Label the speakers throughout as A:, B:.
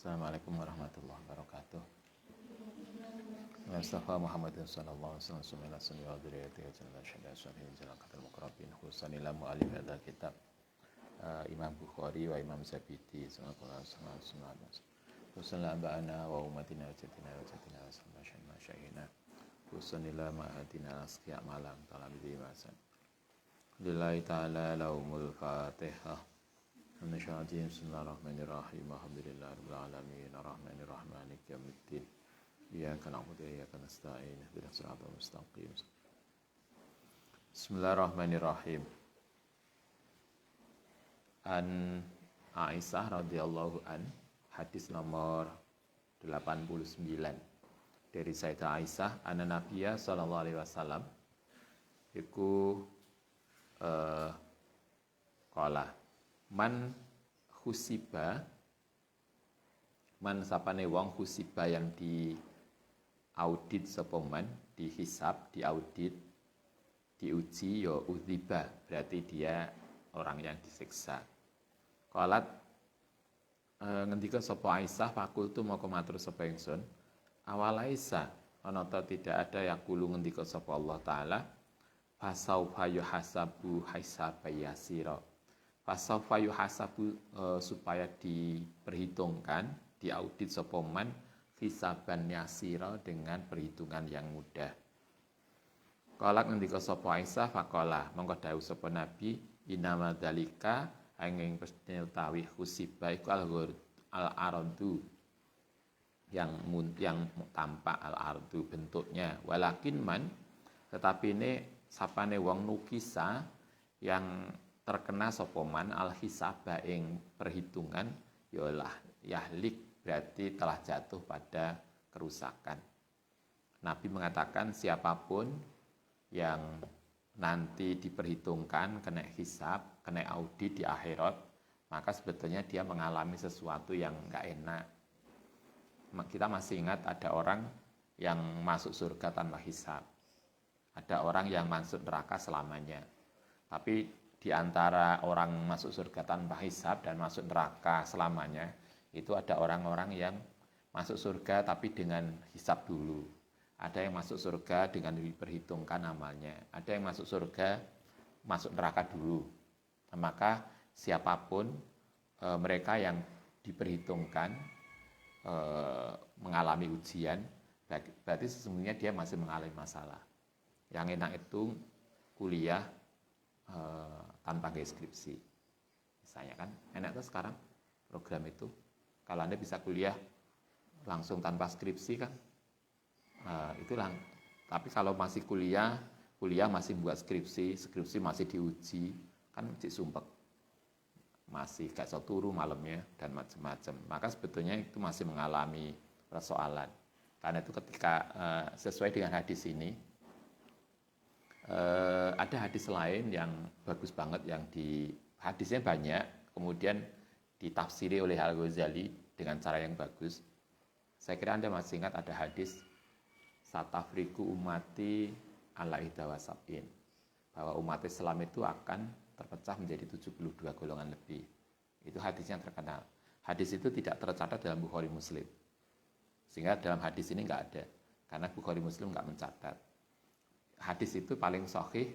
A: Assalamualaikum warahmatullahi wabarakatuh. Mustafa Muhammadin sallallahu alaihi wasallam ila sunni wa dzurriyyati jalla syada syarhi jalaqatul muqarrabin khususan ila mu'allif hadzal kitab Imam Bukhari wa Imam Zabidi sallallahu alaihi wasallam khususan ila ba'ana wa ummatina wa jatina wa sallallahu masyayina khususan ila ma'adina asqiya malam talabidi masan lillahi ta'ala laumul fatihah. Bismillahirrahmanirrahim. Alhamdulillahirabbil alamin. Arrahmanirrahim. Maliki yaumiddin. Iyyaka na'budu wa iyyaka nasta'in. Ihdinas siratal mustaqim. Bismillahirrahmanirrahim. An Aisyah radhiyallahu an, hadis nomor 89 dari Sayyidah Aisyah, anna Nabiyya sallallahu alaihi wasallam iku qala man sapane wong husiba yang di audit sapa man, dihisab, diaudit, diuji ya udziba, berarti dia orang yang disiksa. Qalat ngendika sapa Aisyah, fakultu moko matur sapa ingsun, awal Aisyah ana ta tidak ada yaqulu ngendika sapa Allah taala fasaufa yuhasabu hisaba yasira. Fasaufa yuhasabu supaya diperhitungkan, diaudit sapa man hisaban yasira dengan perhitungan yang mudah. Qala ngendika sapa Aisyah faqala mongko dawuh sapa Nabi inama dzalika angin pesne utawi husiba iku al-ardu yang tampak al-ardu bentuknya walakin man tetapi ini sapane wong nukisa yang terkena sopoman al-hisaba ing perhitungan yalah yahlik berarti telah jatuh pada kerusakan. Nabi mengatakan siapapun yang nanti diperhitungkan kena hisab, kena audit di akhirat, maka sebetulnya dia mengalami sesuatu yang enggak enak. Kita masih ingat ada orang yang masuk surga tanpa hisab. Ada orang yang masuk neraka selamanya. Tapi di antara orang masuk surga tanpa hisab dan masuk neraka selamanya, itu ada orang-orang yang masuk surga tapi dengan hisab dulu. Ada yang masuk surga dengan diperhitungkan amalnya. Ada yang masuk surga, masuk neraka dulu. Nah, maka siapapun mereka yang diperhitungkan mengalami ujian, berarti sesungguhnya dia masih mengalami masalah. Yang enak itu kuliah tanpa skripsi. Misalnya kan, enak tuh sekarang program itu. Kalau Anda bisa kuliah langsung tanpa skripsi kan, itulah. Tapi kalau masih kuliah masih buat skripsi masih diuji, kan masih sumpek. Masih gak bisa turu malamnya dan macam-macam. Maka sebetulnya itu masih mengalami persoalan. Karena itu ketika sesuai dengan hadis ini, ada hadis lain yang bagus banget yang hadisnya banyak, kemudian ditafsiri oleh Al-Ghazali dengan cara yang bagus. Saya kira Anda masih ingat ada hadis satafriku ummati ala ihda wa sab'in, bahwa umat Islam itu akan terpecah menjadi 72 golongan lebih. Itu hadisnya terkenal. Hadis itu tidak tercatat dalam Bukhari Muslim. Sehingga dalam hadis ini enggak ada, karena Bukhari Muslim enggak mencatat. Hadis itu paling sahih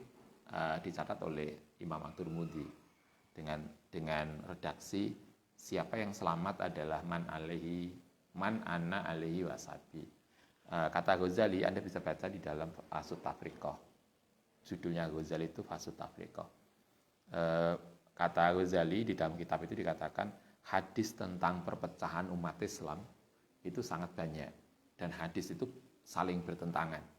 A: dicatat oleh Imam At-Tirmidzi dengan redaksi siapa yang selamat adalah man ana alaihi wasabi. Kata Ghazali Anda bisa baca di dalam Fasut Tafriqah. Judulnya Ghazali itu Fasut Tafriqah. Kata Ghazali di dalam kitab itu dikatakan hadis tentang perpecahan umat Islam itu sangat banyak dan hadis itu saling bertentangan.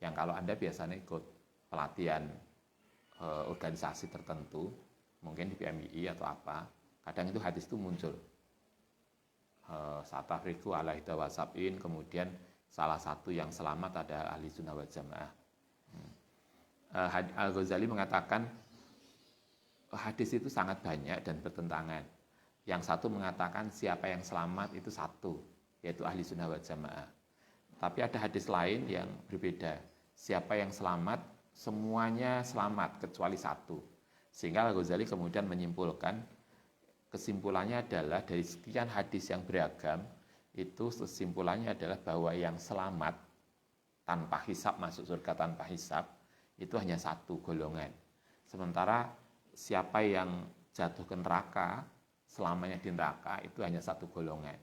A: Yang kalau Anda biasanya ikut pelatihan organisasi tertentu, mungkin di PMII atau apa, kadang itu hadis itu muncul. Satafriku ala ihda wa sab'in, kemudian salah satu yang selamat ada ahli sunnah wal jamaah. Al-Ghazali mengatakan hadis itu sangat banyak dan bertentangan. Yang satu mengatakan siapa yang selamat itu satu, yaitu ahli sunnah wal jamaah. Tapi ada hadis lain yang berbeda. Siapa yang selamat, semuanya selamat kecuali satu. Sehingga Al-Ghazali kemudian menyimpulkan kesimpulannya adalah dari sekian hadis yang beragam, itu kesimpulannya adalah bahwa yang selamat tanpa hisab, masuk surga tanpa hisab, itu hanya satu golongan. Sementara siapa yang jatuh ke neraka, selamanya di neraka, itu hanya satu golongan.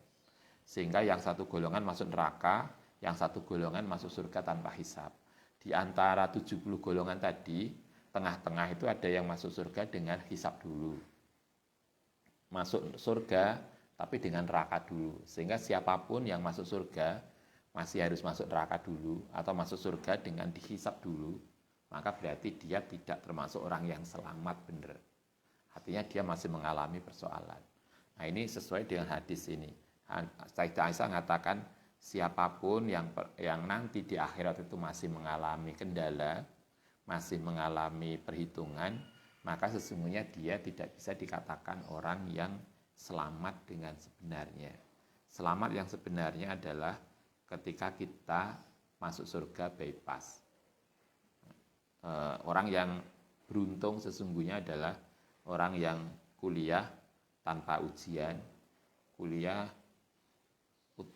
A: Sehingga yang satu golongan masuk neraka, yang satu golongan masuk surga tanpa hisab. Di antara 70 golongan tadi, tengah-tengah itu ada yang masuk surga dengan hisab dulu. Masuk surga tapi dengan neraka dulu. Sehingga siapapun yang masuk surga masih harus masuk neraka dulu atau masuk surga dengan dihisab dulu, maka berarti dia tidak termasuk orang yang selamat benar. Artinya dia masih mengalami persoalan. Nah, ini sesuai dengan hadis ini. Sayyidah Aisyah mengatakan siapapun yang nanti di akhirat itu masih mengalami kendala, masih mengalami perhitungan, maka sesungguhnya dia tidak bisa dikatakan orang yang selamat dengan sebenarnya. Selamat yang sebenarnya adalah ketika kita masuk surga bypass. Orang yang beruntung sesungguhnya adalah orang yang kuliah tanpa ujian, kuliah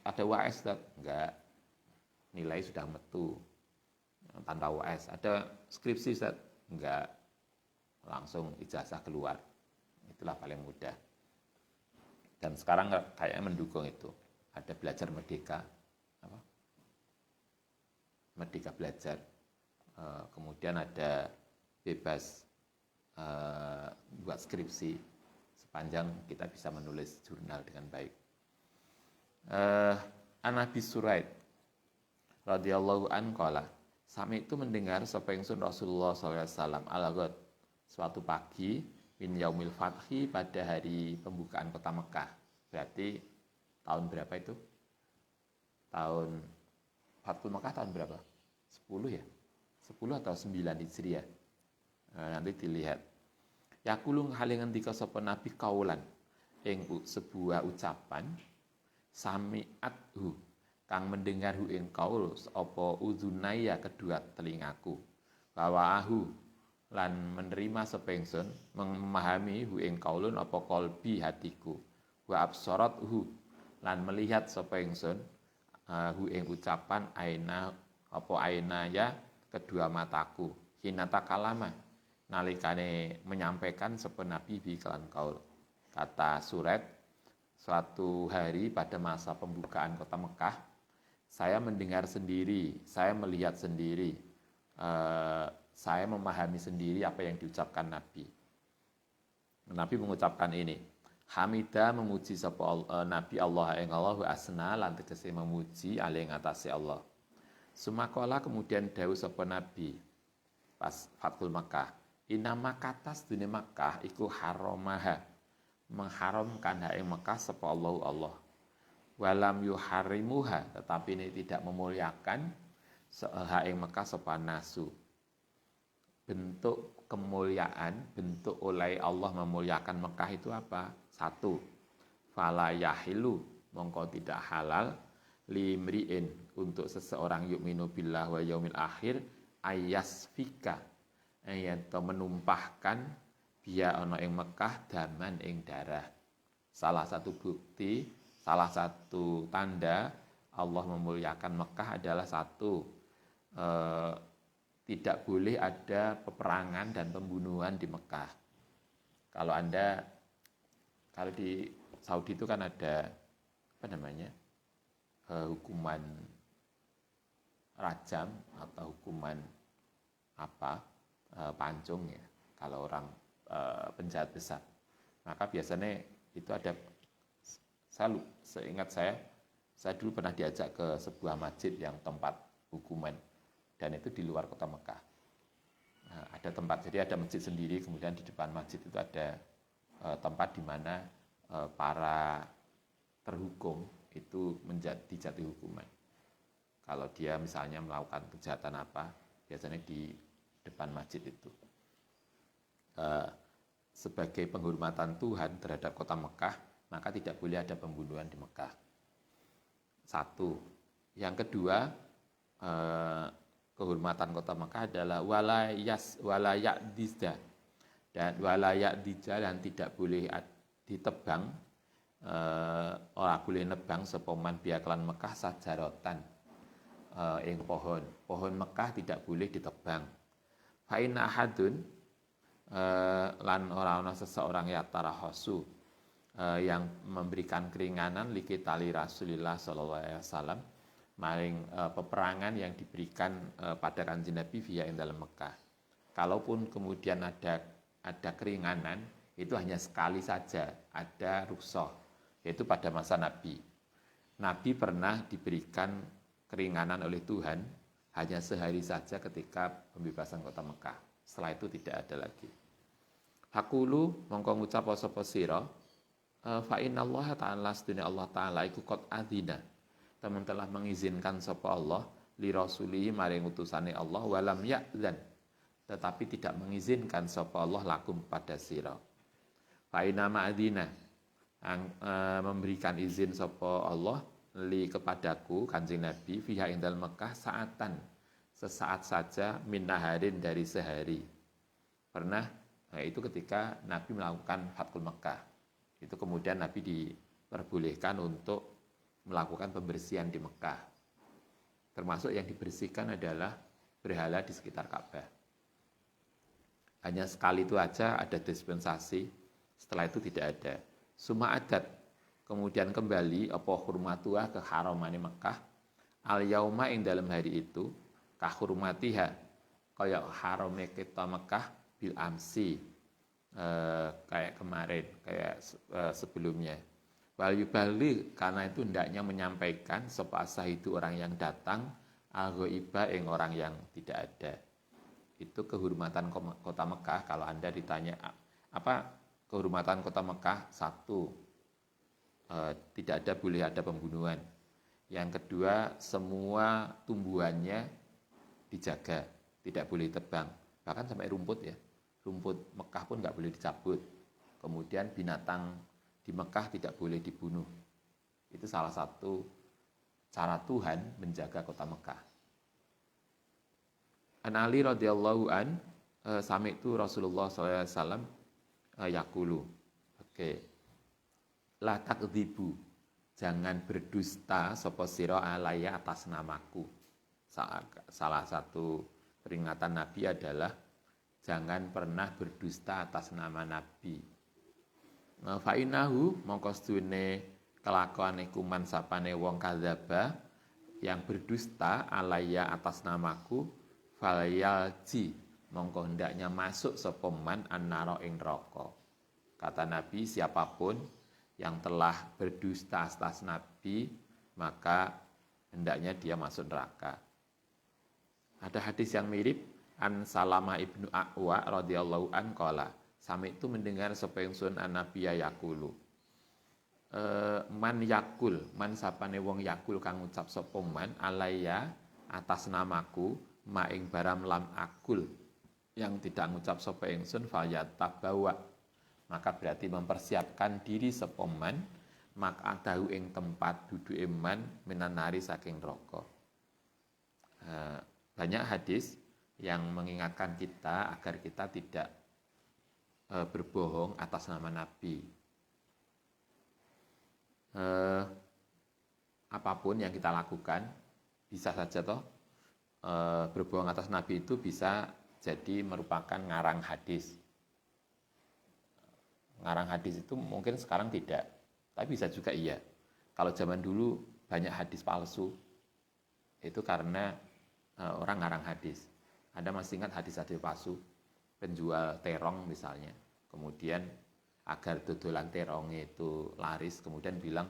A: ada UAS, enggak, nilai sudah metu tanpa UAS, ada skripsi, enggak, langsung ijazah keluar. Itulah paling mudah. Dan sekarang kayaknya mendukung itu. Ada belajar merdeka, merdeka belajar. Kemudian ada bebas buat skripsi sepanjang kita bisa menulis jurnal dengan baik. An-Nabi Suraid radhiyallahu an qala, sami itu mendengar sapa ingsun Rasulullah sallallahu alaihi wasallam al-ghad suatu pagi min yaumil fathi, pada hari pembukaan kota Mekah. Berarti tahun berapa itu? Tahun Fathul Mekah tahun berapa? 10 ya? 10 atau 9 Hijriah. Nanti dilihat. Yakulung halingan dika sapa Nabi kaulan ing sebuah ucapan sami'athu kang mendengar hu ing kaul apa udhunaya kedua telingaku, bawaahu lan menerima sapa ingsun, memahami hu ing kaulun apa qalbi hatiku, wa absarathu lan melihat sapa ingsun hu ing ucapan aina apa ainaya kedua mataku, hinata kalama nalikane menyampaikan sapa Nabi bi kelan kaul. Kata Surat, suatu hari pada masa pembukaan kota Mekah, saya mendengar sendiri, saya melihat sendiri, saya memahami sendiri apa yang diucapkan Nabi. Nabi mengucapkan ini, Hamidah memuji sapa Nabi Allah ing Allahu asna lan tegese memuji alih ngatasi Allah. Sumakola kemudian dawuh sapa Nabi pas Fathul Makkah, inama katas dunia Makkah iku haromaha, mengharamkan hak ing Mekah sapa Allah. Walam yuharimuha, tetapi ini tidak memuliakan hak ing Mekah sapa nasu. Bentuk kemuliaan, bentuk oleh Allah memuliakan Mekah itu apa? Satu, fala yahilu, mongko tidak halal limriin, untuk seseorang yu'minu billah wa yaumil akhir, ayasfika, ayat menumpahkan biya ana ing Mekah daman ing darah. Salah satu bukti, salah satu tanda Allah memuliakan Mekah adalah satu, tidak boleh ada peperangan dan pembunuhan di Mekah. Kalau di Saudi itu kan ada hukuman rajam atau hukuman pancung ya, kalau orang penjahat besar. Maka biasanya itu ada, seingat saya dulu pernah diajak ke sebuah masjid yang tempat hukuman, dan itu di luar kota Mekah. Nah, ada tempat, jadi ada masjid sendiri, kemudian di depan masjid itu ada tempat di mana para terhukum itu dijatuhi hukuman. Kalau dia misalnya melakukan kejahatan biasanya di depan masjid itu. Sebagai penghormatan Tuhan terhadap kota Mekah, maka tidak boleh ada pembunuhan di Mekah. Satu. Yang kedua, kehormatan kota Mekah adalah walayak dizda, dan walayak dija, dan tidak boleh ditebang ora boleh nebang sapa man biaklan Mekah sajarotan ing pohon Mekah tidak boleh ditebang. Fa inna ahadun lan ora ana seseorang ya tarahosu yang memberikan keringanan likitali Rasulullah sallallahu alaihi wasallam maring peperangan yang diberikan pada Kanjeng Nabi via ing dalam Mekah. Kalaupun kemudian ada keringanan, itu hanya sekali saja ada rukhsah, yaitu pada masa Nabi. Nabi pernah diberikan keringanan oleh Tuhan hanya sehari saja ketika pembebasan kota Mekah. Setelah itu tidak ada lagi. Hakulu mongko ngucap sapa sira fa innallaha ta'ala sedunia Allah taala iku qad adzina. Teman telah mengizinkan sapa Allah li rasulihi maring utusane Allah walam ya'zan. Tetapi tidak mengizinkan sapa Allah lakum pada sira. Fa inna ma'adzina memberikan izin sapa Allah li kepadaku Kanjeng Nabi fiha indal Mekah saatan sesaat saja min naharin dari sehari. Pernah itu ketika Nabi melakukan Fathul Mekah. Itu kemudian Nabi diperbolehkan untuk melakukan pembersihan di Mekah. Termasuk yang dibersihkan adalah berhala di sekitar Ka'bah. Hanya sekali itu aja ada dispensasi, setelah itu tidak ada. Suma adat, kemudian kembali apa hurmatuha ke haramane Mekah, al yauma ing dalam hari itu, kahurmatiha, kaya harame kita Mekah bil amsi, kayak kemarin, kayak sebelumnya. Wal yubali, karena itu hendaknya menyampaikan sapa itu orang yang datang, al-ghaiba ing orang yang tidak ada. Itu kehormatan kota Mekah. Kalau Anda ditanya apa kehormatan kota Mekah? Satu, tidak ada boleh ada pembunuhan. Yang kedua, semua tumbuhannya dijaga, tidak boleh tebang. Bahkan sampai rumput ya, rumput Mekah pun nggak boleh dicabut. Kemudian binatang di Mekah tidak boleh dibunuh. Itu salah satu cara Tuhan menjaga kota Mekah. An Ali radhiyallahu an sami itu Rasulullah SAW yakulu. Oke. La takdzibu, jangan berdusta sapa sira alaya atas namaku. Salah satu peringatan Nabi adalah jangan pernah berdusta atas nama Nabi. Fa innahu mongko sedune kelakuane kuman sapane wong kadzaba yang berdusta alaya atas namaku falayalji mongko hendaknya masuk sapa man annara ing neraka. Kata Nabi, siapapun yang telah berdusta atas Nabi maka hendaknya dia masuk neraka. Ada hadis yang mirip an Salama ibnu Aqwa radhiyallahu an qala, sami itu mendengar sapa ingsun an-nabiyya yaqulu. Man yakul, man sapane wong yakul kang ngucap sapa man alaya atas namaku maing baram lam akul yang tidak ngucap sapa ingsun fayatabawa, maka berarti mempersiapkan diri sapa man maka dahu ing tempat duduk iman minanari saking neraka. Banyak hadis yang mengingatkan kita agar kita tidak berbohong atas nama Nabi. Apapun yang kita lakukan bisa saja toh berbohong atas Nabi itu bisa jadi merupakan ngarang hadis. Ngarang hadis itu mungkin sekarang tidak, tapi bisa juga iya. Kalau zaman dulu banyak hadis palsu, itu karena orang ngarang hadis. Anda masih ingat hadis-hadis palsu? Penjual terong misalnya, kemudian agar dodolan terong itu laris, kemudian bilang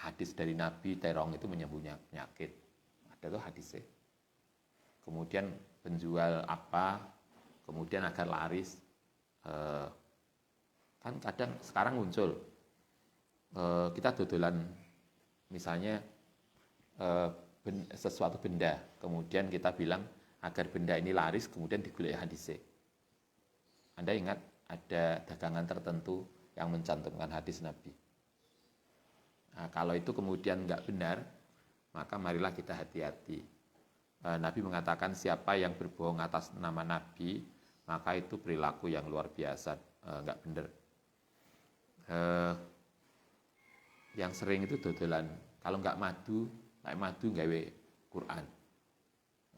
A: hadis dari Nabi terong itu menyembuh penyakit. Ada tuh hadisnya. Kemudian penjual apa, kemudian agar laris, kan kadang sekarang muncul kita dodolan misalnya sesuatu benda, kemudian kita bilang agar benda ini laris, kemudian digulai hadisnya. Anda ingat ada dagangan tertentu yang mencantumkan hadis Nabi. Nah, kalau itu kemudian nggak benar, maka marilah kita hati-hati. Nabi mengatakan siapa yang berbohong atas nama Nabi, maka itu perilaku yang luar biasa, nggak benar. eh, yang sering itu dodolan. Kalau nggak madu nggawe Quran.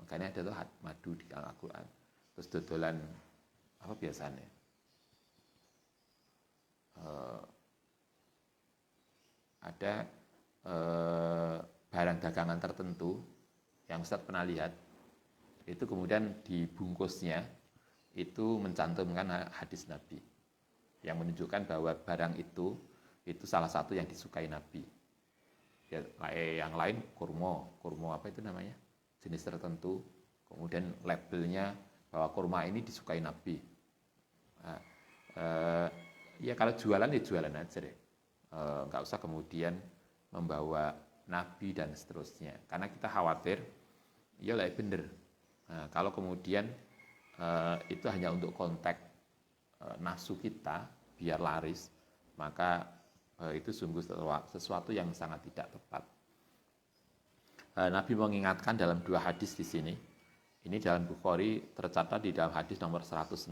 A: Makanya ada tuh madu di Al-Quran. Terus dodolan apa biasanya? Ada barang dagangan tertentu yang Ustadz pernah lihat, itu kemudian dibungkusnya itu mencantumkan hadis Nabi yang menunjukkan bahwa barang itu salah satu yang disukai Nabi. Ya, yang lain kurma apa itu namanya, jenis tertentu, kemudian labelnya bahwa kurma ini disukai Nabi. Nah, ya kalau jualan ya jualan aja deh, nggak usah kemudian membawa Nabi dan seterusnya, karena kita khawatir ya lah bener. Nah, kalau kemudian itu hanya untuk konteks nafsu kita biar laris, maka itu sungguh sesuatu yang sangat tidak tepat. Nabi mengingatkan dalam 2 hadis di sini. Ini dalam Bukhari tercatat di dalam hadis nomor 106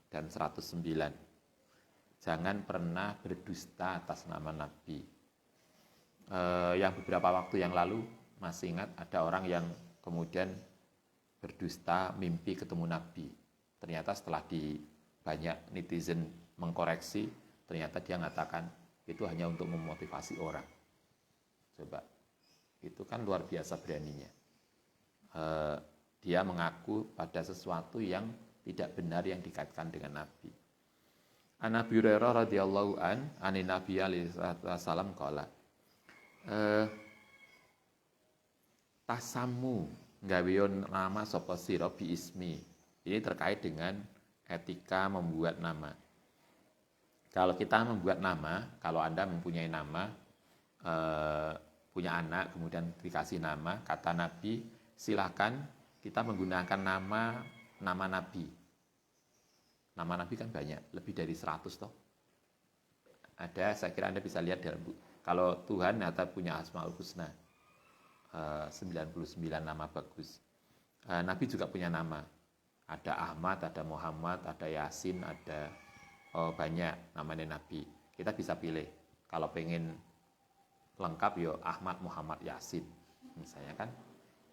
A: dan 109. Jangan pernah berdusta atas nama Nabi. Yang beberapa waktu yang lalu masih ingat ada orang yang kemudian berdusta mimpi ketemu Nabi. Ternyata setelah banyak netizen mengkoreksi, ternyata dia mengatakan itu hanya untuk memotivasi orang. Coba, itu kan luar biasa beraninya. Dia mengaku pada sesuatu yang tidak benar yang dikaitkan dengan Nabi. An Abi Hurairah radhiyallahu anin Nabi alaihi wasallam qala, tasamu nggaweon nama sapa sira bi ismi. Ini terkait dengan etika membuat nama. Kalau kita membuat nama, kalau Anda mempunyai nama, punya anak, kemudian dikasih nama, kata Nabi, silakan kita menggunakan nama Nabi. Nama Nabi kan banyak, lebih dari 100 toh. Ada, saya kira Anda bisa lihat dalam kalau Tuhan ternyata punya Asmaul Husna, 99 nama bagus. Nabi juga punya nama. Ada Ahmad, ada Muhammad, ada Yasin, ada banyak namanya Nabi. Kita bisa pilih. Kalau pengen lengkap ya Ahmad Muhammad Yasin misalnya kan.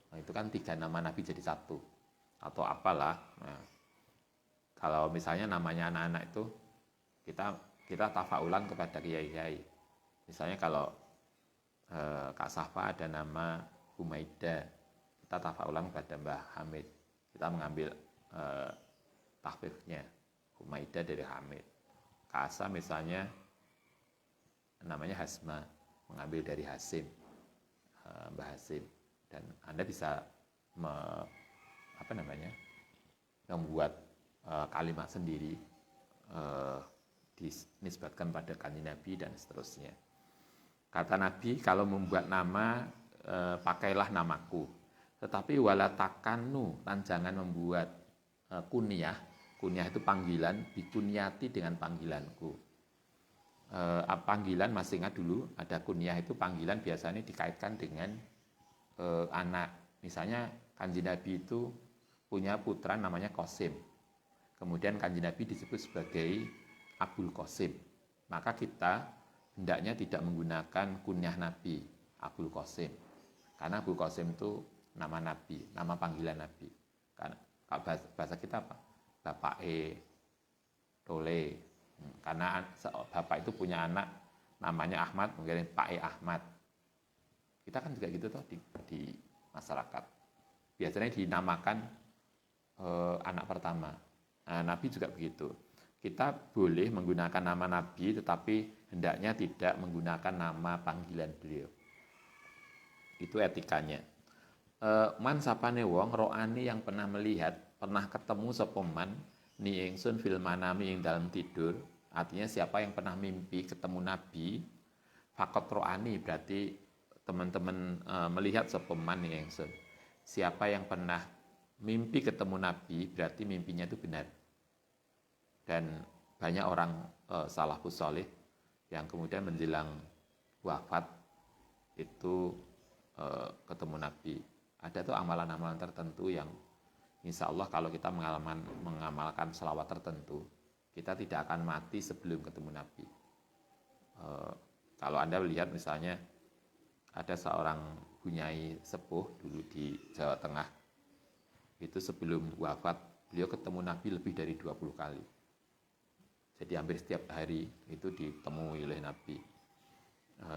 A: Nah, itu kan 3 nama Nabi jadi 1 atau apalah. Nah, kalau misalnya namanya anak-anak itu kita tafaulan kepada kiai-kiai. Misalnya kalau Kak Safa ada nama Humaida, kita tafaulan kepada Mbah Hamid. Kita mengambil tahfifnya Humaida dari Hamid. Kak Asa misalnya namanya Hasma, mengambil dari Hasim, Mbah Hasim. Dan Anda bisa membuat kalimat sendiri dinisbatkan pada kanjeng Nabi dan seterusnya. Kata Nabi, kalau membuat nama pakailah namaku. Tetapi wala takanu, dan jangan membuat kunyah. Kunyah itu panggilan, bikunyati dengan panggilanku. Panggilan masih ingat dulu, ada kunyah itu panggilan biasanya dikaitkan dengan anak. Misalnya kanjeng Nabi itu punya putra namanya Qasim. Kemudian kanjeng Nabi disebut sebagai Abul Qasim. Maka kita hendaknya tidak menggunakan kunyah Nabi, Abul Qasim. Karena Abul Qasim itu nama Nabi, nama panggilan Nabi. Karena bahasa kita apa? Bapak Tole. Karena bapak itu punya anak namanya Ahmad, mungkin Pak Ahmad. Kita kan juga gitu toh di masyarakat. Biasanya dinamakan anak pertama. Nah, Nabi juga begitu. Kita boleh menggunakan nama Nabi, tetapi hendaknya tidak menggunakan nama panggilan beliau. Itu etikanya. Man sapane wong ro'ani yang pernah melihat, pernah ketemu sapa man ni ingsun fil manami ing dalam tidur. Artinya siapa yang pernah mimpi ketemu Nabi, faqat ro'ani, berarti teman-teman melihat sapa man ni ingsun. Siapa yang pernah mimpi ketemu Nabi, berarti mimpinya itu benar. Dan banyak orang salafus saleh yang kemudian menjelang wafat itu ketemu Nabi. Ada tuh amalan-amalan tertentu yang insya Allah kalau kita mengamalkan selawat tertentu, kita tidak akan mati sebelum ketemu Nabi. Kalau Anda lihat misalnya ada seorang bunyai sepuh dulu di Jawa Tengah, itu sebelum wafat beliau ketemu Nabi lebih dari 20 kali. Jadi hampir setiap hari itu ditemui oleh Nabi.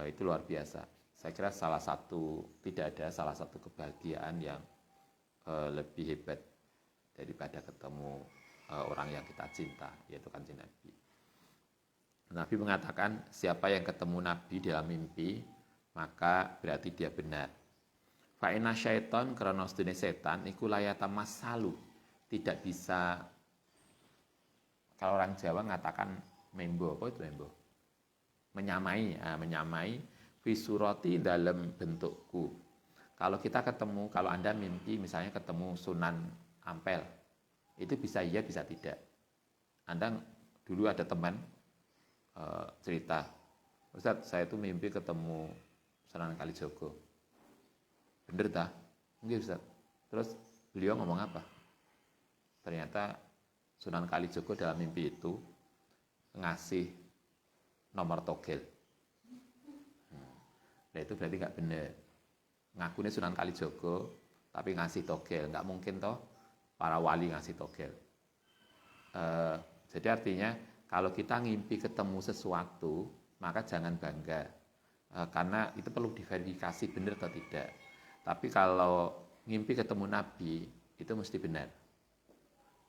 A: Itu luar biasa. Saya kira tidak ada salah satu kebahagiaan yang lebih hebat daripada ketemu orang yang kita cinta, yaitu Kanjeng Nabi. Nabi mengatakan, siapa yang ketemu Nabi dalam mimpi, maka berarti dia benar. Fa'inna syaiton karena sedune setan iku layata masalu, tidak bisa. Kalau orang Jawa mengatakan membo, apa itu membo? Menyamai fisurati dalam bentukku. Kalau kita ketemu, kalau Anda mimpi misalnya ketemu Sunan Ampel, itu bisa iya bisa tidak. Anda dulu ada teman cerita, Ustaz, saya tuh mimpi ketemu Sunan Kalijogo. Bener tak? Enggak, Ustaz. Terus beliau ngomong apa? Ternyata Sunan Kalijogo dalam mimpi itu ngasih nomor togel. Nah itu berarti nggak benar. Ngakunya Sunan Kalijogo, tapi ngasih togel. Nggak mungkin toh para wali ngasih togel. Jadi artinya kalau kita ngimpi ketemu sesuatu, maka jangan bangga. Karena itu perlu diverifikasi benar atau tidak. Tapi kalau ngimpi ketemu Nabi, itu mesti benar.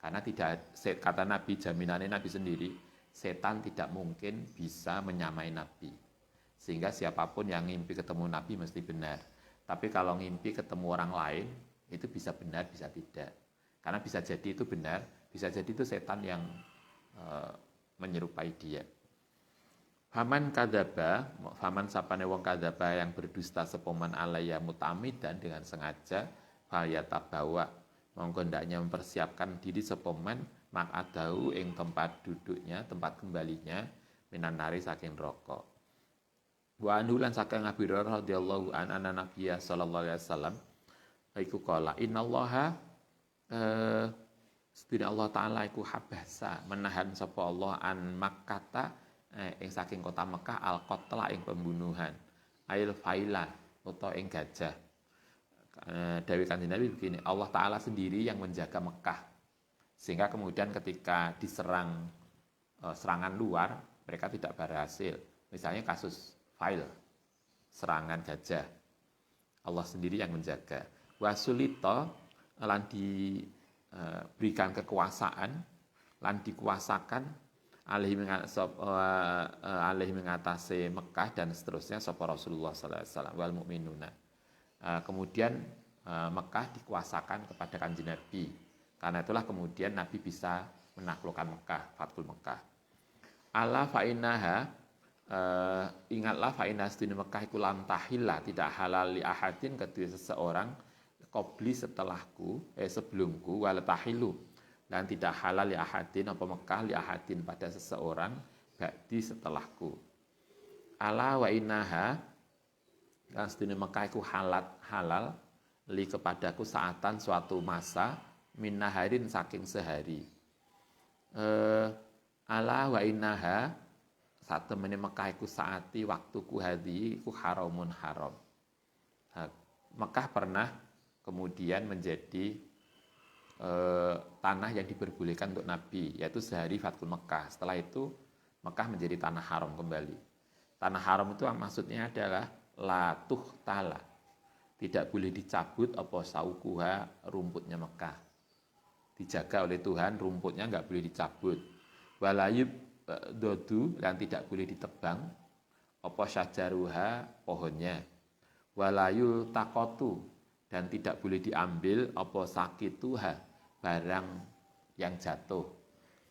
A: Karena tidak, kata Nabi, jaminannya Nabi sendiri, setan tidak mungkin bisa menyamai Nabi. Sehingga siapapun yang ngimpi ketemu Nabi mesti benar. Tapi kalau ngimpi ketemu orang lain, itu bisa benar, bisa tidak. Karena bisa jadi itu benar, bisa jadi itu setan yang menyerupai dia. Faman sapane wong kadzaba yang berdusta sepoman alaya mutamidan dengan sengaja, fayata bawa mongko ndaknya mempersiapkan diri sepoman makadahu ing tempat duduknya, tempat kembalinya minan nari saking rokok. Wa anhu lan saking Abi Hurairah radhiyallahu an anna Nabiyya sallallahu alaihi wasallam iku qala innallaha Setidaknya Allah Ta'ala iku habasa menahan sapa Allah an Makkata ing saking kota Mekah al-qatla ing pembunuhan ail faila utawa ing gajah. Dewi Kanjeng Nabi begini, Allah Ta'ala sendiri yang menjaga Mekah sehingga kemudian ketika diserang serangan luar mereka tidak berhasil. Misalnya kasus fail, serangan gajah, Allah sendiri yang menjaga. Wasulito lan berikan kekuasaan lan dikuasakan alih mengatasi Mekah dan seterusnya sapa Rasulullah sallallahu alaihi wasallam wal mukminuna. Kemudian Mekah dikuasakan kepada Kanjeng Nabi. Karena itulah kemudian Nabi bisa menaklukkan Mekah, Fathul Mekah. Ala fa innaha ingatlah fa inna sedina Mekah iku lam tahilla, tidak halal li ahadin kedua seseorang qabli setelahku sebelumku wala tahilu, dan tidak halal li ahadin apa Mekah li ahadin pada seseorang ba'di setelahku. Ala wa innaha dan sedina Mekah iku halal li kepadaku saatan suatu masa min naharin saking sehari. Ala wa innaha saat temene Mekah iku saati waktuku hadi iku haramun haram. Mekah pernah kemudian menjadi tanah yang diperbolehkan untuk Nabi, yaitu sehari Fathul Mekah. Setelah itu Mekah menjadi tanah haram kembali. Tanah haram itu maksudnya adalah la tuhtala, tidak boleh dicabut apa saukuha, rumputnya Mekah. Dijaga oleh Tuhan, rumputnya enggak boleh dicabut. Walayub dodu, dan tidak boleh ditebang apa syajaruha, pohonnya. Walayul takotu, dan tidak boleh diambil apa sakituha, barang yang jatuh.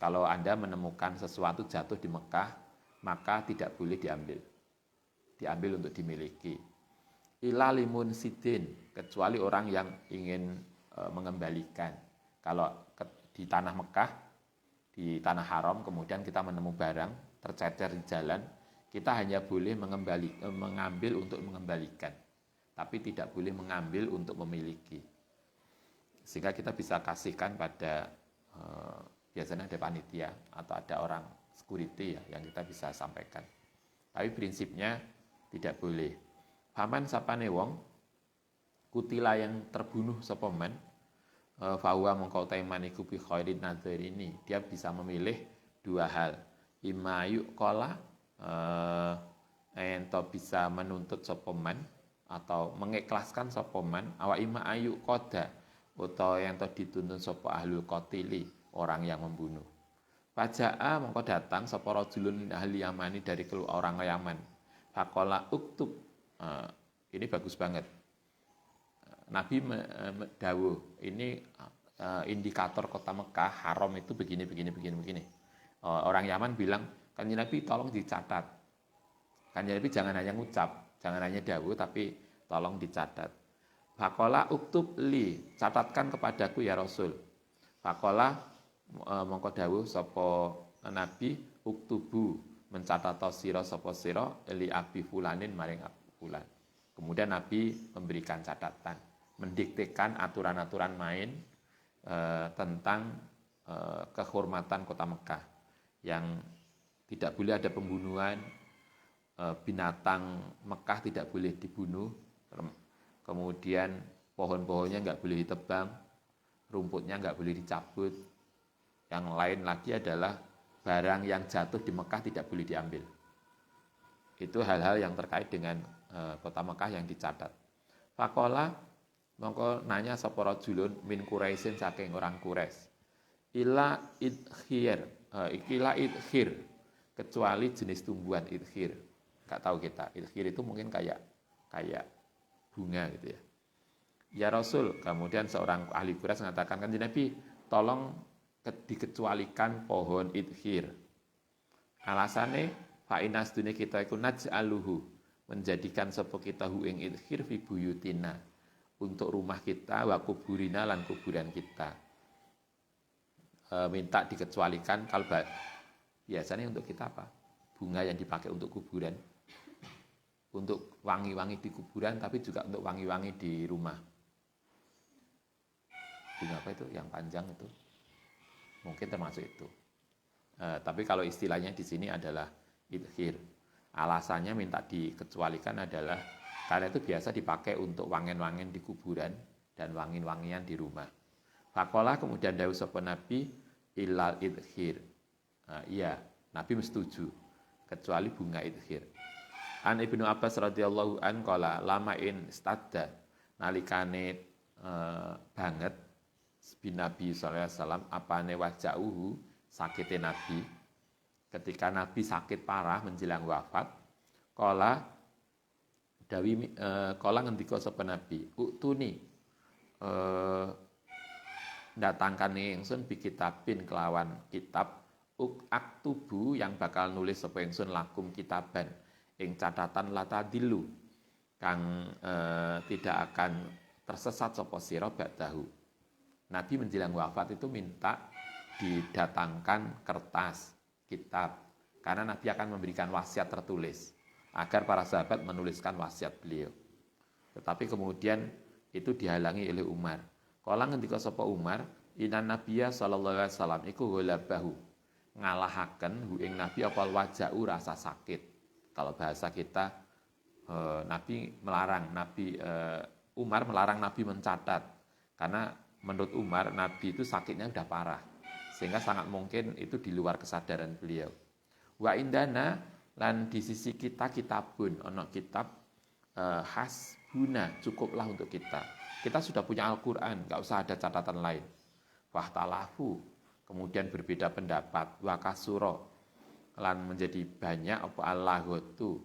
A: Kalau Anda menemukan sesuatu jatuh di Mekah, maka tidak boleh diambil. Diambil untuk dimiliki. Ila limun sidin, kecuali orang yang ingin mengembalikan. Kalau di tanah Mekah, di tanah haram, kemudian kita menemu barang tercecer di jalan, kita hanya boleh mengambil untuk mengembalikan, tapi tidak boleh mengambil untuk memiliki. Sehingga kita bisa kasihkan pada biasanya ada panitia atau ada orang security ya, yang kita bisa sampaikan. Tapi prinsipnya tidak boleh. Faman sapane wong kutila yang terbunuh sapa man fahuwa mongko taiman iku bi khairin nadzir ini. Dia bisa memilih dua hal. Imma yuqala ento bisa menuntut sapa man atau mengikhlaskan sapa man awa imma ayu qada utawa ento dituntut sapa ahlul qatili orang yang membunuh. Faja'a mongko datang sapa rajulun ahli Yamani dari orang Yaman. Faqala uktub. Ini bagus banget. Nabi dawuh, ini indikator kota Mekah haram itu begini. Orang Yaman bilang, Kanjeng Nabi tolong dicatat. Kanjeng Nabi jangan hanya ngucap, jangan hanya dawuh tapi tolong dicatat. Faqala uktub li, catatkan kepadaku ya Rasul. Faqala mongko dawuh sapa Nabi uktubu mencatat sira sapa sira li abi fulanin maring abu fulan. Kemudian Nabi memberikan catatan, mendiktekan aturan-aturan main tentang kehormatan kota Mekah yang tidak boleh ada pembunuhan, binatang Mekah tidak boleh dibunuh, kemudian pohon-pohonnya enggak boleh ditebang, rumputnya enggak boleh dicabut. Yang lain lagi adalah barang yang jatuh di Mekah tidak boleh diambil. Itu hal-hal yang terkait dengan kota Mekah yang dicatat. Faqala mongko nanya sapa rajulun min Quraisyin saking orang Quraisy. Ila idkhir, kecuali jenis tumbuhan idkhir. Enggak tahu kita. Idkhir itu mungkin kayak bunga gitu ya. Ya Rasul, kemudian seorang ahli Quraisy mengatakan, kan Nabi, tolong dikecualikan pohon idkhir. Alasannya fa'inas dunia kita iku naj'aluhu, menjadikan sapa kita hu ing idkhir fi buyutina, untuk rumah kita wa kuburina lan kuburan kita. Minta dikecualikan kalbat. Biasanya untuk kita apa? Bunga yang dipakai untuk kuburan. Untuk wangi-wangi di kuburan, tapi juga untuk wangi-wangi di rumah. Bunga apa itu? Yang panjang itu. Mungkin termasuk itu. Tapi kalau istilahnya di sini adalah idkhir. Alasannya minta dikecualikan adalah karena itu biasa dipakai untuk wangen-wangen di kuburan dan wangi-wangian di rumah. Faqala kemudian dawuh sapa Nabi ilal idkhir. Iya, Nabi setuju kecuali bunga idkhir. An Ibnu Abbas radhiyallahu an qala lamain stadda nalikane banget bin Nabi sallallahu alaihi wasallam apane wajahuhu sakite Nabi ketika Nabi sakit parah menjelang wafat qala dawi qala ngendika sapa Nabi utuni datangkane ingsun bi kitabin kelawan kitab aktubu yang bakal nulis sapa ingsun lakum kitaban ing catatan latadilu kang tidak akan tersesat sapa sira ba'dahu. Nabi menjelang wafat itu minta didatangkan kertas kitab karena Nabi akan memberikan wasiat tertulis agar para sahabat menuliskan wasiat beliau. Tetapi kemudian itu dihalangi oleh Umar. Kala ngendika sapa Umar, "Inna Nabiyya sallallahu alaihi wasallam iku ghalabahu." Ngalahaken hu ing Nabi apa wajau rasa sakit. Kalau bahasa kita Nabi melarang, Umar melarang Nabi mencatat karena menurut Umar Nabi itu sakitnya sudah parah sehingga sangat mungkin itu di luar kesadaran beliau. Wa indana lan di sisi kita kitabun ono kitab hasbuna cukuplah untuk kita. Kita sudah punya Al-Qur'an, enggak usah ada catatan lain. Fahtalafu kemudian berbeda pendapat wa kasuro lan menjadi banyak apa allaghatu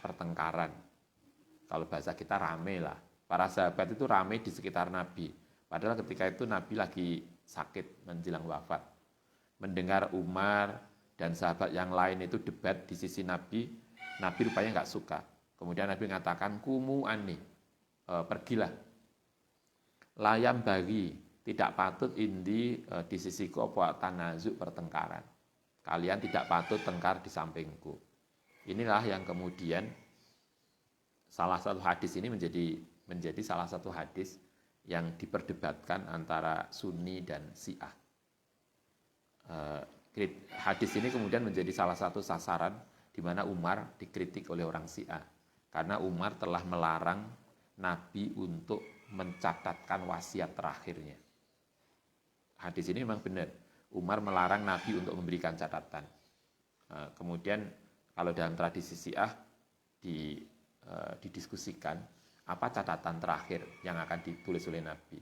A: pertengkaran. Kalau bahasa kita rame lah. Para sahabat itu rame di sekitar Nabi. Padahal ketika itu Nabi lagi sakit menjelang wafat. Mendengar Umar dan sahabat yang lain itu debat di sisi Nabi, Nabi rupanya enggak suka. Kemudian Nabi mengatakan kumu ani, pergilah. Layam bagi, tidak patut di sisiku apa tanazuk pertengkaran. Kalian tidak patut tengkar di sampingku. Inilah yang kemudian salah satu hadis ini menjadi salah satu hadis yang diperdebatkan antara Sunni dan Syiah. Hadis ini kemudian menjadi salah satu sasaran di mana Umar dikritik oleh orang Syiah. Karena Umar telah melarang Nabi untuk mencatatkan wasiat terakhirnya. Hadis ini memang benar. Umar melarang Nabi untuk memberikan catatan. Kemudian kalau dalam tradisi Syiah didiskusikan apa catatan terakhir yang akan ditulis oleh Nabi.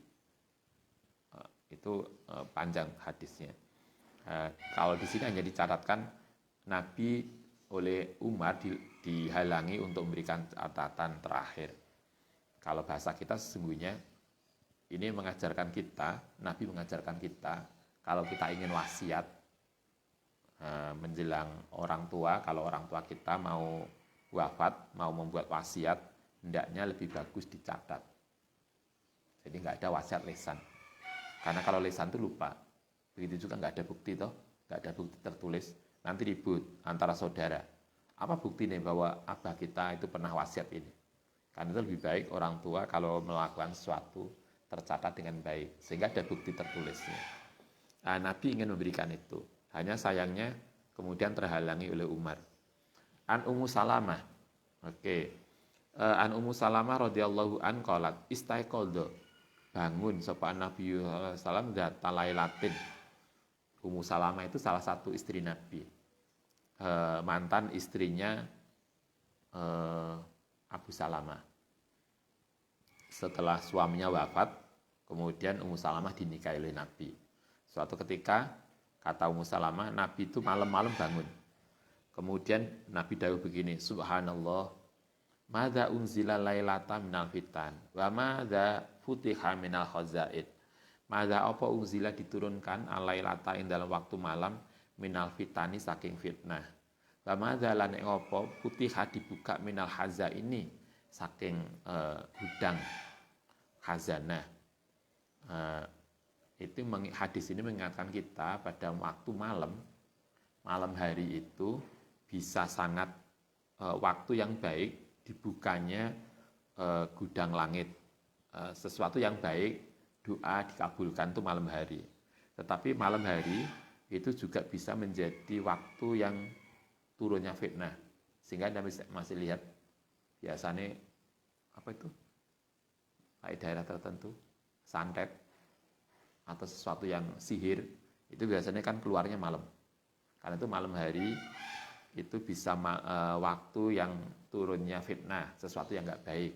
A: Itu panjang hadisnya. Kalau di sini hanya dicatatkan Nabi oleh Umar dihalangi untuk memberikan catatan terakhir. Kalau bahasa kita sesungguhnya ini mengajarkan kita, Nabi mengajarkan kita, kalau kita ingin wasiat menjelang orang tua, kalau orang tua kita mau wafat, mau membuat wasiat, hendaknya lebih bagus dicatat. Jadi nggak ada wasiat lisan. Karena kalau lisan itu lupa. Begitu juga nggak ada bukti toh, nggak ada bukti tertulis. Nanti ribut antara saudara. Apa buktinya bahwa abah kita itu pernah wasiat ini? Karena itu lebih baik orang tua kalau melakukan sesuatu tercatat dengan baik, sehingga ada bukti tertulisnya. Nabi ingin memberikan itu. Hanya sayangnya kemudian terhalangi oleh Umar. An Ummu Salamah. An Ummu Salamah radhiyallahu an qalat istaiqadha. Bangun sapa Nabi sallallahu alaihi wasallam dzata lailatin. Ummu Salamah itu salah satu istri Nabi. Mantan istrinya Abu Salamah. Setelah suaminya wafat, kemudian Ummu Salamah dinikahi oleh Nabi. Suatu ketika, kata Ummu Salamah, Nabi itu malam-malam bangun. Kemudian Nabi dawuh begini, Subhanallah, madza unzila lailata minal fitan, wa madza futiha minal khazaid. Madza apa unzila diturunkan alailata ing dalam waktu malam minal fitani saking fitnah. Wa madza lan ing apa futiha dibuka minal haza ini saking gudang khazanah. Itu hadis ini mengingatkan kita pada waktu malam hari itu bisa sangat waktu yang baik dibukanya gudang langit. Sesuatu yang baik doa dikabulkan itu malam hari. Tetapi malam hari itu juga bisa menjadi waktu yang turunnya fitnah. Sehingga Anda masih lihat biasanya apa itu? Kayak daerah tertentu santet atau sesuatu yang sihir itu biasanya kan keluarnya malam. Karena itu malam hari itu bisa waktu yang turunnya fitnah, sesuatu yang enggak baik.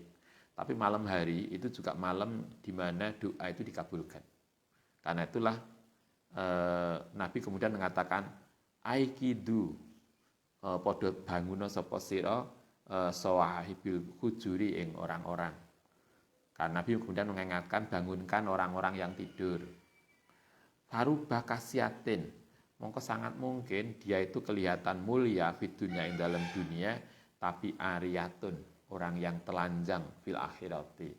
A: Tapi malam hari itu juga malam di mana doa itu dikabulkan. Karena itulah Nabi kemudian mengatakan aikidu padha banguno sapa sira sawahibil hujuri ing orang-orang. Karena Nabi kemudian mengingatkan bangunkan orang-orang yang tidur. Farubah kasiatin, mongko sangat mungkin dia itu kelihatan mulia fidunya ing dalam dunia, tapi ariyatun, orang yang telanjang fil akhirati.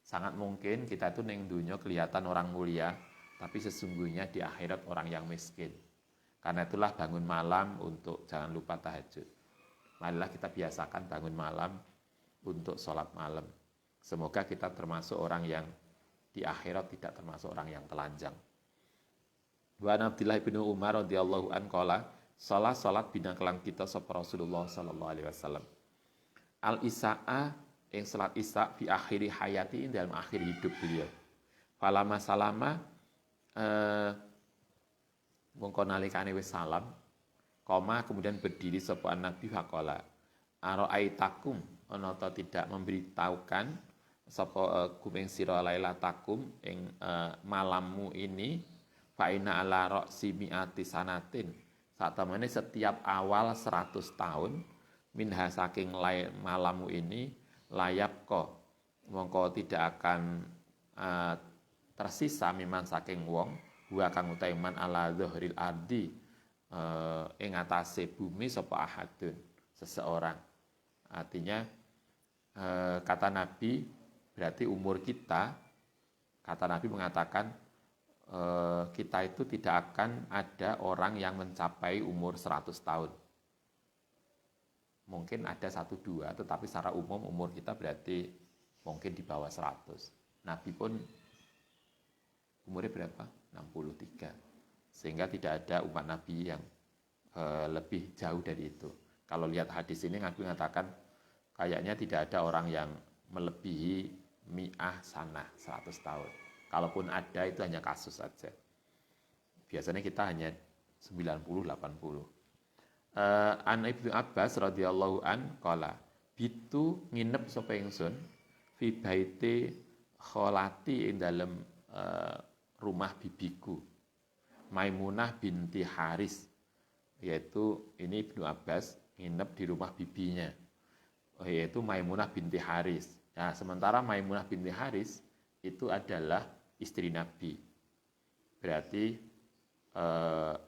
A: Sangat mungkin kita itu ning dunia kelihatan orang mulia, tapi sesungguhnya di akhirat orang yang miskin. Karena itulah bangun malam untuk jangan lupa tahajud. Marilah kita biasakan bangun malam untuk sholat malam. Semoga kita termasuk orang yang di akhirat tidak termasuk orang yang telanjang. Wa Abdullah bin Umar radhiyallahu an qala salat bina kelang kita sapa Rasulullah sallallahu alaihi wasallam. Al Isaa'a yang salat Isya fi akhiri hayati dalam akhir hidup beliau. Falama salama mongko nalikane wis salam koma kemudian berdiri sapa Nabi faqala araaitakum ana ta tidak memberitahukan sapa kuming sira lailatakum ing malammu ini fa inna ala ra'si mi'ati sanatin satemene setiap awal 100 tahun minha saking malammu ini layap kok mongko tidak akan tersisa memang saking wong wa kang utaiman ala dhahril ardi ing atase bumi sapa ahadun seseorang. Artinya kata Nabi berarti umur kita, kata Nabi mengatakan kita itu tidak akan ada orang yang mencapai umur 100 tahun. Mungkin ada 1-2, tetapi secara umum umur kita berarti mungkin di bawah 100. Nabi pun umurnya berapa? 63. Sehingga tidak ada umat Nabi yang lebih jauh dari itu. Kalau lihat hadis ini Nabi mengatakan kayaknya tidak ada orang yang melebihi mi'ah sanah 100 tahun. Kalaupun ada itu hanya kasus saja. Biasanya kita hanya 90 80. An Ibnu Abbas radhiyallahu an qala bitu nginep sapa ingsun fi baiti kholati ing dalem rumah bibiku Maimunah binti Haris, yaitu ini Ibnu Abbas nginep di rumah bibinya, yaitu Maimunah binti Haris. Nah, sementara Maimunah binti Haris itu adalah istri Nabi. Berarti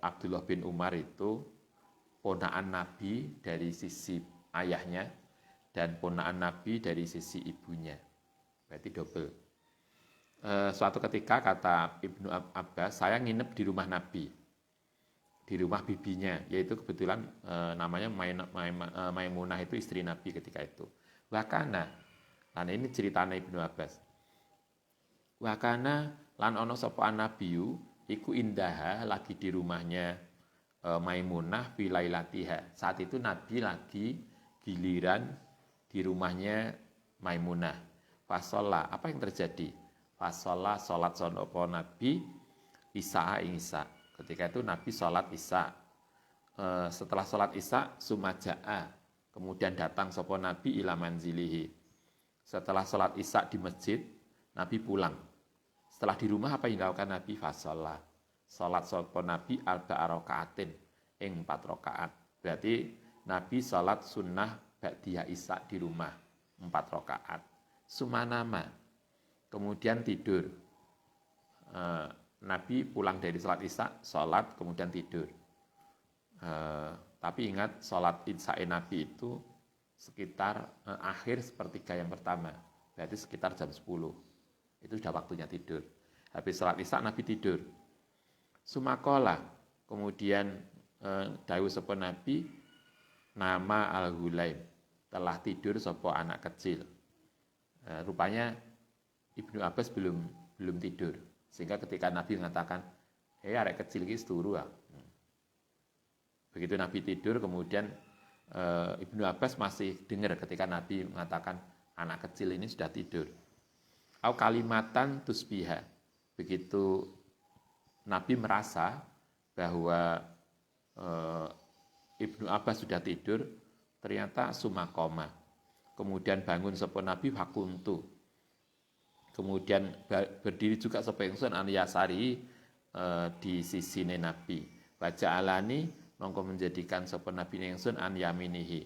A: Abdullah bin Umar itu ponakan Nabi dari sisi ayahnya dan ponakan Nabi dari sisi ibunya. Berarti double. Suatu ketika kata Ibnu Abbas, saya nginep di rumah Nabi, di rumah bibinya, yaitu kebetulan namanya Maimunah itu istri Nabi ketika itu. Wakana, lan ini ceritanya Ibnu Abbas. Wakana lan ono sapa nabiyu iku indaha lagi di rumahnya Maimunah filailatiha. Saat itu Nabi lagi giliran di rumahnya Maimunah. Fasolla, apa yang terjadi? Fasolla sholat sonopo Nabi Isya ing Isya. Ketika itu Nabi sholat Isya. Setelah sholat Isya sumaja'a, kemudian datang sopo Nabi ila manzilihi. Setelah sholat Isya di masjid, Nabi pulang. Setelah di rumah apa yang dilakukan Nabi? Fasolla sholat sopo Nabi arba'a raka'atin ing 4 rakaat. Berarti Nabi sholat sunnah ba'diyah Isya di rumah 4 rakaat. Sumanama, kemudian tidur. Nabi pulang dari sholat Isya, sholat, kemudian tidur. Tapi ingat, sholat Isya Nabi itu sekitar akhir sepertiga yang pertama. Berarti sekitar jam 10. Itu sudah waktunya tidur. Habis sholat Isya, Nabi tidur. Sumakola, kemudian dawuh sapa Nabi, nama al-Hulaim, telah tidur sapa anak kecil. Rupanya Ibnu Abbas belum tidur, sehingga ketika Nabi mengatakan, arek kecil iki turu ah. Begitu Nabi tidur, kemudian Ibnu Abbas masih dengar ketika Nabi mengatakan anak kecil ini sudah tidur. Au kalimatan tusbiha. Begitu Nabi merasa bahwa Ibnu Abbas sudah tidur, ternyata sumakoma. Kemudian bangun sapa Nabi fakuntu. Kemudian berdiri juga sapa ingsun an yasari di sisine Nabi. Baca alani mongko menjadikan sapa Nabi ingsun an yaminihi.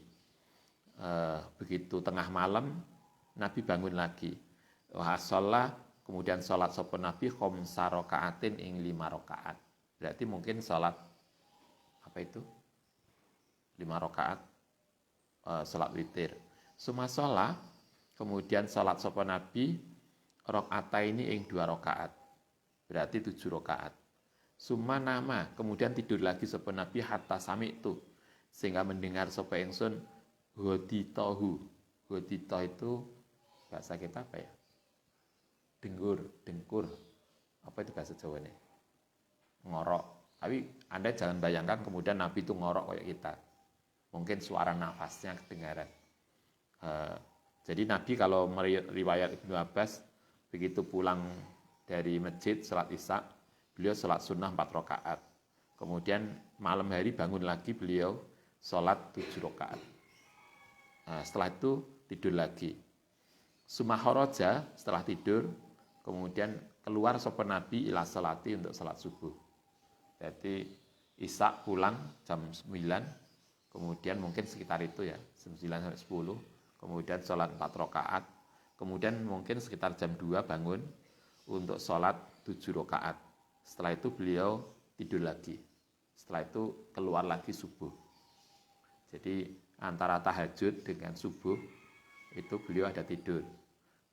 A: Begitu tengah malam Nabi bangun lagi. Wa shalla, kemudian salat sapa Nabi khamsa rakaatin ing 5 rakaat. Berarti mungkin salat apa itu? 5 rakaat salat witir. Sumasola, kemudian salat sapa Nabi rakaataini ing 2 rakaat. Berarti 7 rakaat. Summa nama, kemudian tidur lagi sapa Nabi hatta sami'tu, sehingga mendengar sapa ingsun hoditahu. Hodita itu bahasa kita apa ya? Dengkur. Apa itu bahasa Jawane? Ngorok. Tapi Anda jangan bayangkan kemudian Nabi itu ngorok kayak kita. Mungkin suara nafasnya kedengaran. Jadi Nabi kalau riwayat Ibnu Abbas, begitu pulang dari masjid salat Isya, beliau salat sunnah 4 rakaat. Kemudian malam hari bangun lagi beliau salat 7 rakaat. Setelah itu tidur lagi. Sumahoroja, setelah tidur, kemudian keluar sapa Nabi ila salati untuk salat subuh. Jadi Isya pulang jam 9, kemudian mungkin sekitar itu ya, jam 9 sampai 10. Kemudian sholat 4 rakaat, kemudian mungkin sekitar jam 2 bangun untuk sholat 7 rakaat. Setelah itu beliau tidur lagi. Setelah itu keluar lagi subuh. Jadi antara tahajud dengan subuh itu beliau ada tidur.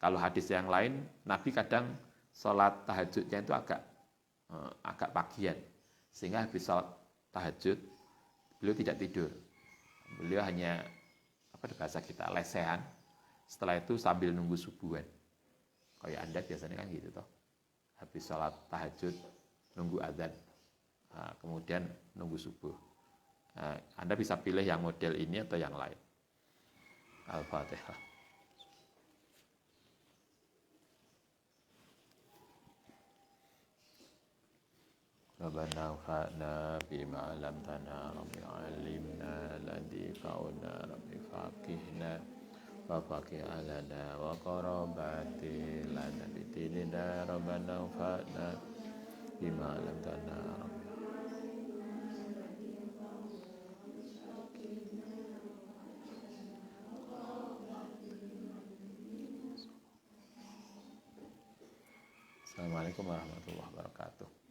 A: Kalau hadis yang lain, Nabi kadang sholat tahajudnya itu agak pagian. Sehingga habis sholat tahajud, beliau tidak tidur. Beliau hanya bahasa kita lesehan, setelah itu sambil nunggu subuhan. Kayak Anda biasanya kan gitu toh. Habis sholat tahajud nunggu adzan, kemudian nunggu subuh. Nah, Anda bisa pilih yang model ini atau yang lain. Al-Fatihah. Rabbana fa'na bima 'allamtana rabbi 'allimna ladzi fa'una rabbi faqihna wa faqih alana wa qarabati lana bitinina Rabbana fa'na bima 'allamtana rabbi. Assalamualaikum warahmatullahi wabarakatuh.